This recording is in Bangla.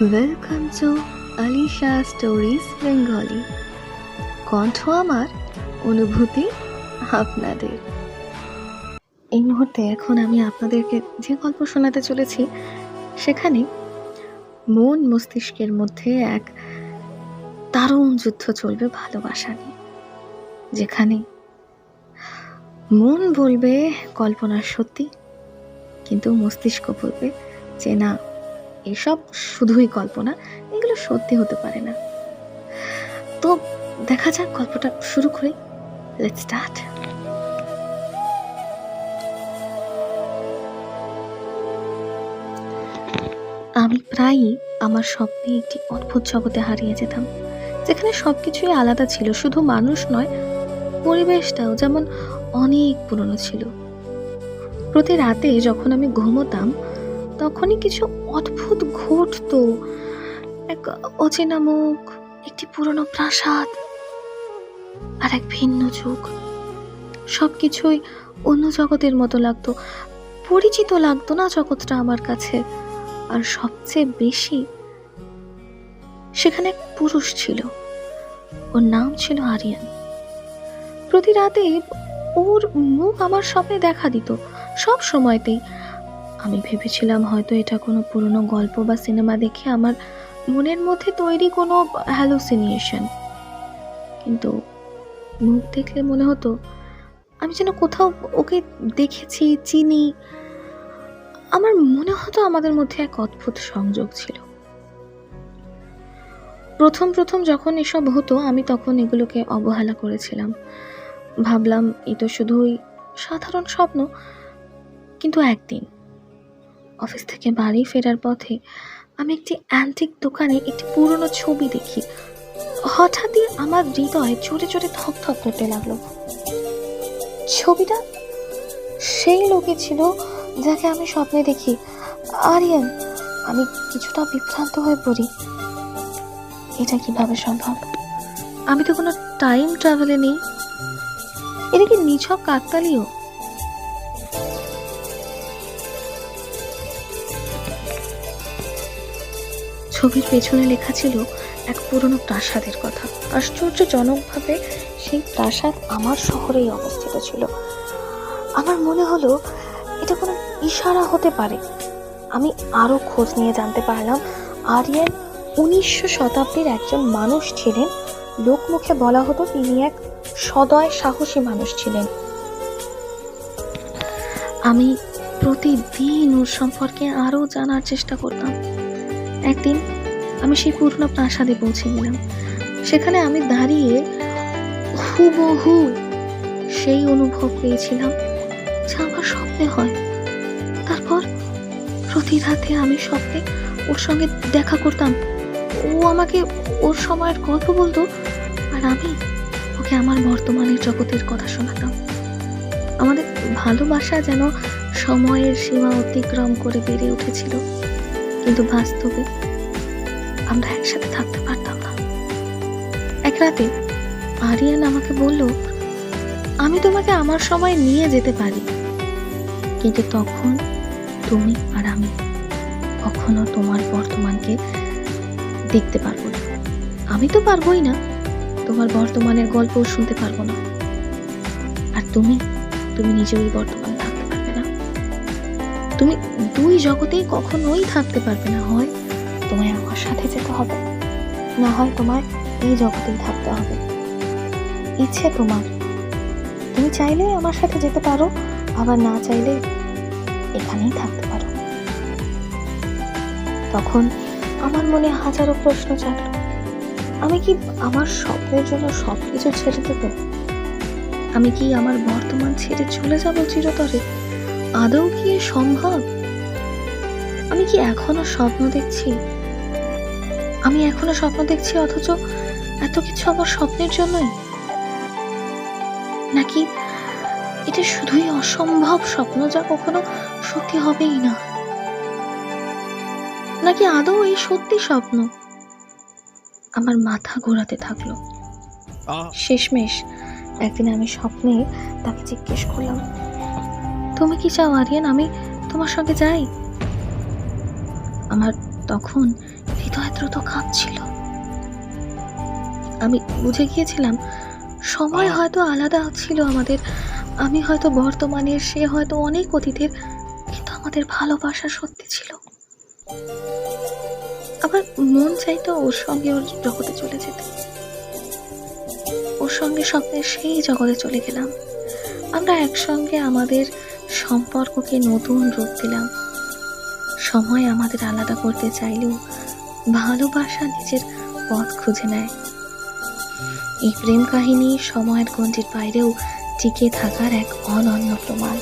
Welcome to Alisha stories Bengali. কণ্ঠ আমার, অনুভূতি আপনাদের। এই মুহূর্তে এখন আমি আপনাদেরকে যে গল্প শোনাতে চলেছি, সেখানে মন মস্তিষ্কের মধ্যে এক দারুণ যুদ্ধ চলবে ভালোবাসা নিয়ে, যেখানে মন বলবে কল্পনার সত্যি, কিন্তু মস্তিষ্ক বলবে যে না, এসব শুধুই কল্পনা, এগুলো সত্যি হতে পারে না। তো দেখা যাক, গল্পটা শুরু করি। Let's start. আমি প্রায়ই আমার স্বপ্নে একটি অদ্ভুত জগতে হারিয়ে যেতাম, যেখানে সবকিছুই আলাদা ছিল। শুধু মানুষ নয়, পরিবেশটাও যেমন অনেক পুরনো ছিল। প্রতি রাতে যখন আমি ঘুমোতাম, তখনই কিছু অদ্ভুত ঘটতো। এক অচেনা মুখ, একটি পুরনো প্রাসাদ, আর এক ভিন্ন যুগ। সবকিছুই অন্য জগতের মতো লাগতো, পরিচিত লাগতো না জগৎটা আমার কাছে। আর সবচেয়ে বেশি সেখানে এক পুরুষ ছিল, ওর নাম ছিল আরিয়ান। প্রতি রাতে ওর মুখ আমার স্বপ্নে দেখা দিত, সব সময়তেই। আমি ভেবেছিলাম হয়তো এটা কোনো পুরনো গল্প বা সিনেমা দেখে আমার মনের মধ্যে তৈরি কোনো হ্যালুসিনেশন। কিন্তু মুখ দেখলে মনে হতো আমি যেন কোথাও ওকে দেখেছি, চিনি। আমার মনে হতো আমাদের মধ্যে এক অদ্ভুত সংযোগ ছিল। প্রথম প্রথম যখন এসব হতো, আমি তখন এগুলোকে অবহেলা করেছিলাম। ভাবলাম এ তো শুধুই সাধারণ স্বপ্ন। কিন্তু একদিন অফিস থেকে বাড়ি ফেরার পথে আমি একটি অ্যান্টিক দোকানে একটি পুরনো ছবি দেখি। হঠাৎই আমার হৃদয় জোরে জোরে ধকধক করতে লাগলো। ছবিটা সেই লোকই ছিল যাকে আমি স্বপ্নে দেখি, আরিয়ান। আমি কিছুটা বিভ্রান্ত হয়ে পড়ি। এটা কিভাবে সম্ভব? আমি তো কোনো টাইম ট্রাভেলে নেই। এটা কি নিছক কাকতালীয়? ছবির পেছনে লেখা ছিল এক পুরনো প্রাসাদের কথা। আশ্চর্যজনকভাবে সেই প্রাসাদ আমার শহরেই অবস্থিত ছিল। আমার মনে হলো এটা কোনো ইশারা হতে পারে। আমি আরো খোঁজ নিয়ে জানতে পারলাম আরিয়ান 1900 শতাব্দীর একজন মানুষ ছিলেন। লোকমুখে বলা হতো তিনি এক সদয় সাহসী মানুষ ছিলেন। আমি প্রতিদিন ওর সম্পর্কে আরো জানার চেষ্টা করতাম। একদিন আমি সেই পুরনো প্রাসাদে পৌঁছে গেলাম। সেখানে আমি দাঁড়িয়ে হুবহু সেই অনুভব পেয়েছিলাম যা আমার স্বপ্নে হয়। তারপর প্রতি রাতে আমি স্বপ্নে ওর সঙ্গে দেখা করতাম। ও আমাকে ওর সময়ের গল্প বলতো, আর আমি ওকে আমার বর্তমানের জগতের কথা শোনাতাম। আমাদের ভালোবাসা যেন সময়ের সীমা অতিক্রম করে বেড়ে উঠেছিল, কিন্তু বাস্তবে আমরা একসাথে থাকতে পারতাম না। এক রাতে আরিয়ান আমাকে বলল, আমি তোমাকে আমার সময় নিয়ে যেতে পারি, কিন্তু তখন তুমি আর আমি কখনো তোমার বর্তমানকে দেখতে পারবো না। আমি তো পারবোই না, তোমার বর্তমানের গল্প শুনতে পারবো না। আর তুমি নিজেও এই বর্তমানে থাকতে পারবে না। তুমি দুই জগতেই কখনোই থাকতে পারবে না। হয় তোমায় আমার সাথে যেতে হবে, না হয় তোমায় এই জগতেই থাকতে হবে। ইচ্ছে তোমার। তুমি চাইলে আমার সাথে যেতে পারো, আবার না চাইলে এখানেই থাকতে পারো। তখন আমার মনে হাজারো প্রশ্ন জাগলো। আমি কি আমার স্বপ্নের জন্য সবকিছু ছেড়ে দেব? আমি কি আমার বর্তমান ছেড়ে চলে যাব চিরতরে? আদৌ কি এ সম্ভব? আমি কি এখনো স্বপ্ন দেখছি? আমি এখনো স্বপ্ন দেখছি, অথচ এত কিছু আমার স্বপ্নের জন্যই? নাকি এটা শুধুই অসম্ভব স্বপ্ন যা কখনো সত্যি হবেই না? নাকি আদৌ এই সত্যি স্বপ্ন? আমার মাথা ঘোরাতে থাকলো। শেষমেশ একদিন আমি স্বপ্নে তাকে জিজ্ঞেস করলাম, তুমি কি চাও আরিয়ান আমি তোমার সঙ্গে যাই? আমার তখন দ্রুত কাঁপছিল। আমি বুঝে গিয়েছিলাম সময় হয়তো আলাদা ছিল আমাদের, আমি হয়তো বর্তমানের, সে হয়তো অনেক অতীতের, কিন্তু আমাদের ভালোবাসা সত্যি ছিল। আবার মন চাইতো ওর সঙ্গে ওর জগতে চলে যেতে, ওর সঙ্গে স্বপ্নের সেই জগতে চলে গেলাম। আমরা একসঙ্গে আমাদের সম্পর্ককে নতুন রূপ দিলাম। সময় আমাদের আলাদা করতে চাইলেও ভালোবাসা নিজের পথ খুঁজে নেয়। এই প্রেম কাহিনী সময়ের গণ্ডির বাইরেও টিকে থাকার এক অনন্য প্রমাণ।